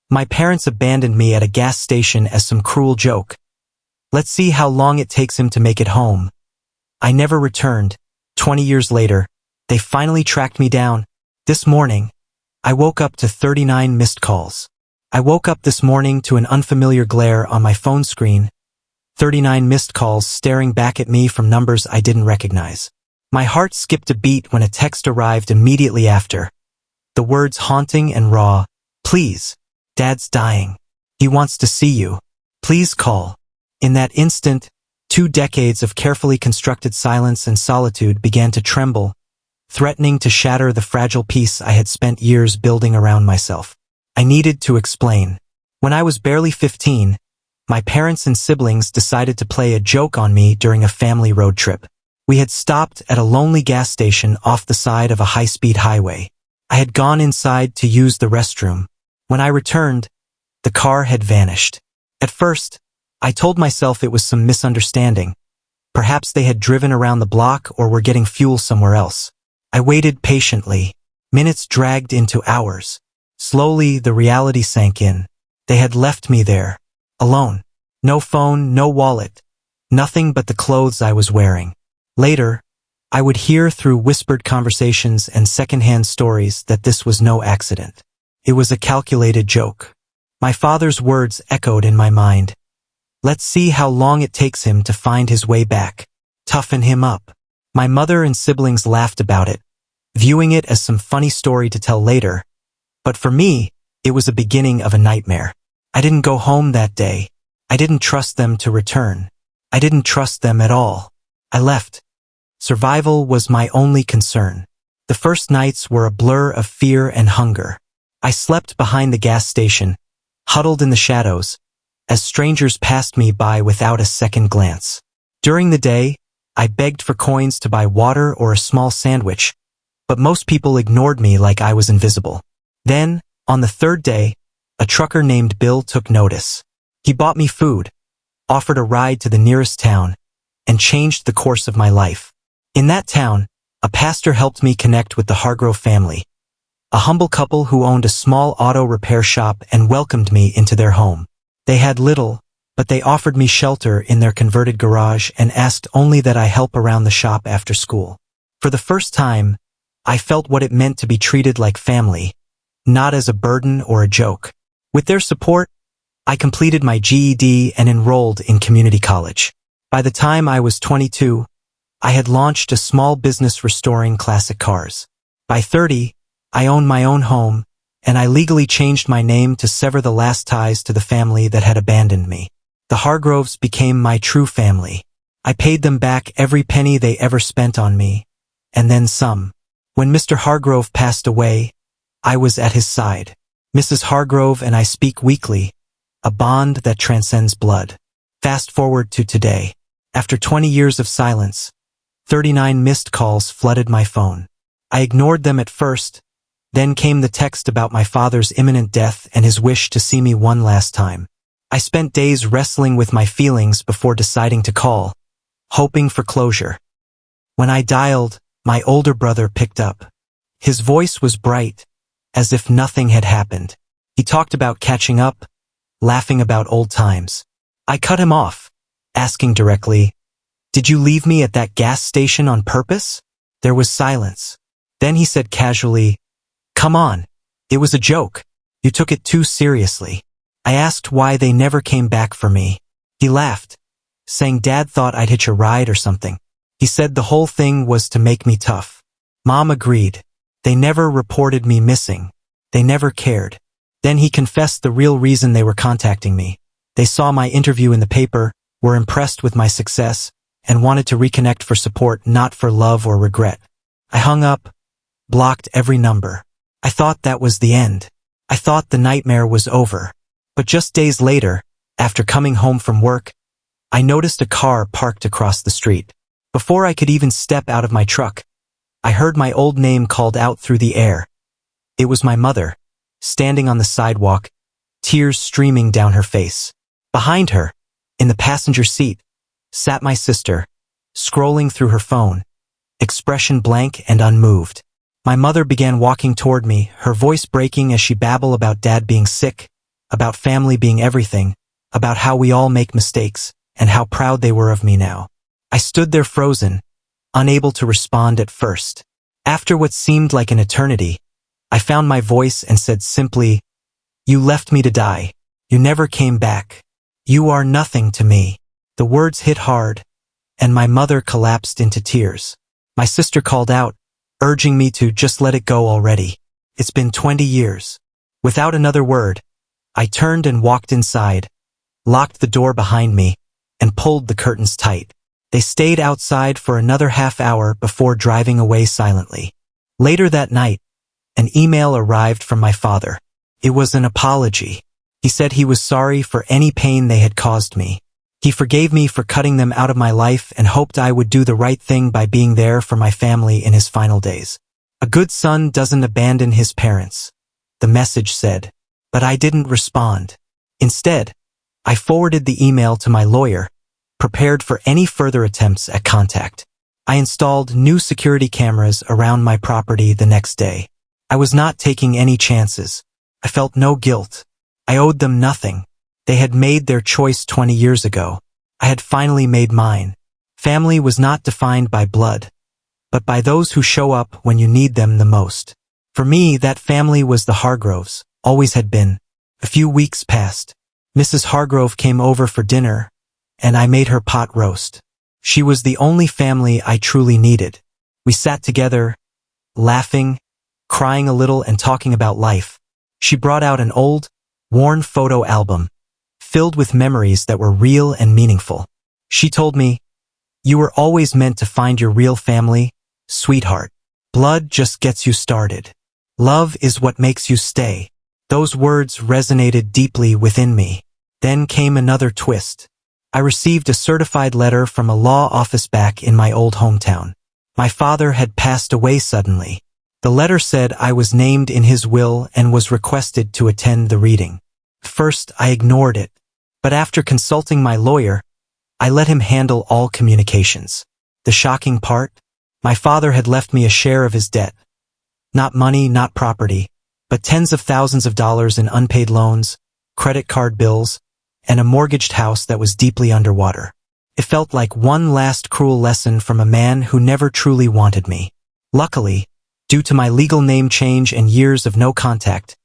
My parents abandoned me at a gas station as some cruel joke. Let's see how long it takes him to make it home. I never returned. 20 years later, they finally tracked me down. This morning, I woke up to 39 missed calls. I woke up this morning to an unfamiliar glare on my phone screen. 39 missed calls staring back at me from numbers I didn't recognize. My heart skipped a beat when a text arrived immediately after. The words haunting and raw. Please. Dad's dying. He wants to see you. Please call. In that instant, 2 decades of carefully constructed silence and solitude began to tremble, threatening to shatter the fragile peace I had spent years building around myself. I needed to explain. When I was barely 15, my parents and siblings decided to play a joke on me during a family road trip. We had stopped at a lonely gas station off the side of a high-speed highway. I had gone inside to use the restroom. When I returned, the car had vanished. At first, I told myself it was some misunderstanding. Perhaps they had driven around the block or were getting fuel somewhere else. I waited patiently. Minutes dragged into hours. Slowly, the reality sank in. They had left me there, alone. No phone, no wallet, nothing but the clothes I was wearing. Later, I would hear through whispered conversations and secondhand stories that this was no accident. It was a calculated joke. My father's words echoed in my mind. Let's see how long it takes him to find his way back. Toughen him up. My mother and siblings laughed about it, viewing it as some funny story to tell later. But for me, it was a beginning of a nightmare. I didn't go home that day. I didn't trust them to return. I didn't trust them at all. I left. Survival was my only concern. The first nights were a blur of fear and hunger. I slept behind the gas station, huddled in the shadows, as strangers passed me by without a second glance. During the day, I begged for coins to buy water or a small sandwich, but most people ignored me like I was invisible. Then, on the third day, a trucker named Bill took notice. He bought me food, offered a ride to the nearest town, and changed the course of my life. In that town, a pastor helped me connect with the Hargrove family, a humble couple who owned a small auto repair shop and welcomed me into their home. They had little, but they offered me shelter in their converted garage and asked only that I help around the shop after school. For the first time, I felt what it meant to be treated like family, not as a burden or a joke. With their support, I completed my GED and enrolled in community college. By the time I was 22, I had launched a small business restoring classic cars. By 30, I owned my own home, and I legally changed my name to sever the last ties to the family that had abandoned me. The Hargroves became my true family. I paid them back every penny they ever spent on me, and then some. When Mr. Hargrove passed away, I was at his side. Mrs. Hargrove and I speak weekly, a bond that transcends blood. Fast forward to today. After 20 years of silence, 39 missed calls flooded my phone. I ignored them at first. Then came the text about my father's imminent death and his wish to see me one last time. I spent days wrestling with my feelings before deciding to call, hoping for closure. When I dialed, my older brother picked up. His voice was bright, as if nothing had happened. He talked about catching up, laughing about old times. I cut him off, asking directly, "Did you leave me at that gas station on purpose?" There was silence. Then he said casually, "Come on, it was a joke. You took it too seriously." I asked why they never came back for me. He laughed, saying Dad thought I'd hitch a ride or something. He said the whole thing was to make me tough. Mom agreed. They never reported me missing. They never cared. Then he confessed the real reason they were contacting me. They saw my interview in the paper, were impressed with my success, and wanted to reconnect for support, not for love or regret. I hung up, blocked every number. I thought that was the end. I thought the nightmare was over. But just days later, after coming home from work, I noticed a car parked across the street. Before I could even step out of my truck, I heard my old name called out through the air. It was my mother, standing on the sidewalk, tears streaming down her face. Behind her, in the passenger seat, sat my sister, scrolling through her phone, expression blank and unmoved. My mother began walking toward me, her voice breaking as she babbled about Dad being sick, about family being everything, about how we all make mistakes, and how proud they were of me now. I stood there frozen, unable to respond at first. After what seemed like an eternity, I found my voice and said simply, "You left me to die. You never came back. You are nothing to me." The words hit hard, and my mother collapsed into tears. My sister called out, urging me to just let it go already. It's been 20 years. Without another word, I turned and walked inside, locked the door behind me, and pulled the curtains tight. They stayed outside for another half hour before driving away silently. Later that night, an email arrived from my father. It was an apology. He said he was sorry for any pain they had caused me. He forgave me for cutting them out of my life and hoped I would do the right thing by being there for my family in his final days. A good son doesn't abandon his parents, the message said, but I didn't respond. Instead, I forwarded the email to my lawyer, prepared for any further attempts at contact. I installed new security cameras around my property the next day. I was not taking any chances. I felt no guilt. I owed them nothing. They had made their choice 20 years ago. I had finally made mine. Family was not defined by blood, but by those who show up when you need them the most. For me, that family was the Hargroves, always had been. A few weeks passed. Mrs. Hargrove came over for dinner, and I made her pot roast. She was the only family I truly needed. We sat together, laughing, crying a little and talking about life. She brought out an old, worn photo album, filled with memories that were real and meaningful. She told me, "You were always meant to find your real family, sweetheart. Blood just gets you started. Love is what makes you stay." Those words resonated deeply within me. Then came another twist. I received a certified letter from a law office back in my old hometown. My father had passed away suddenly. The letter said I was named in his will and was requested to attend the reading. First, I ignored it, but after consulting my lawyer, I let him handle all communications. The shocking part? My father had left me a share of his debt. Not money, not property, but tens of thousands of dollars in unpaid loans, credit card bills, and a mortgaged house that was deeply underwater. It felt like one last cruel lesson from a man who never truly wanted me. Luckily, due to my legal name change and years of no contact,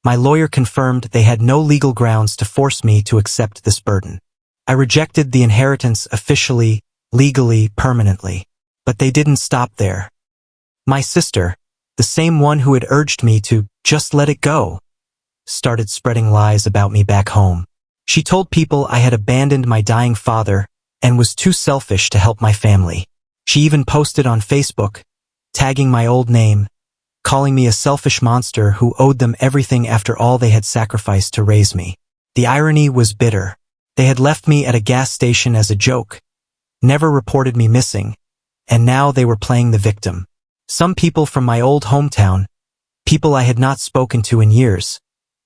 my lawyer confirmed they had no legal grounds to force me to accept this burden. I rejected the inheritance officially, legally, permanently. But they didn't stop there. My sister, the same one who had urged me to just let it go, started spreading lies about me back home. She told people I had abandoned my dying father and was too selfish to help my family. She even posted on Facebook, tagging my old name, calling me a selfish monster who owed them everything after all they had sacrificed to raise me. The irony was bitter. They had left me at a gas station as a joke, never reported me missing, and now they were playing the victim. Some people from my old hometown, people I had not spoken to in years,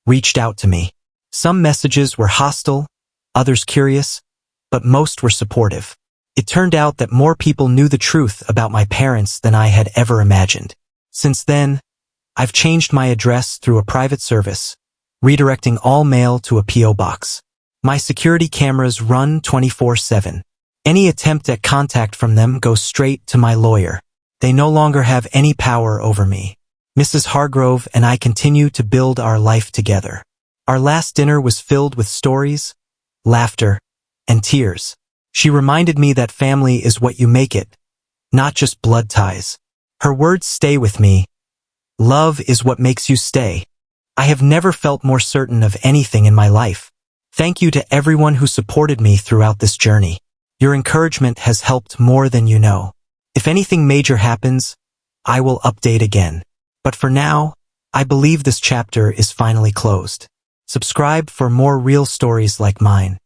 reached out to me. Some messages were hostile, others curious, but most were supportive. It turned out that more people knew the truth about my parents than I had ever imagined. Since then, I've changed my address through a private service, redirecting all mail to a P.O. box. My security cameras run 24/7. Any attempt at contact from them goes straight to my lawyer. They no longer have any power over me. Mrs. Hargrove and I continue to build our life together. Our last dinner was filled with stories, laughter, and tears. She reminded me that family is what you make it, not just blood ties. Her words stay with me. Love is what makes you stay. I have never felt more certain of anything in my life. Thank you to everyone who supported me throughout this journey. Your encouragement has helped more than you know. If anything major happens, I will update again. But for now, I believe this chapter is finally closed. Subscribe for more real stories like mine.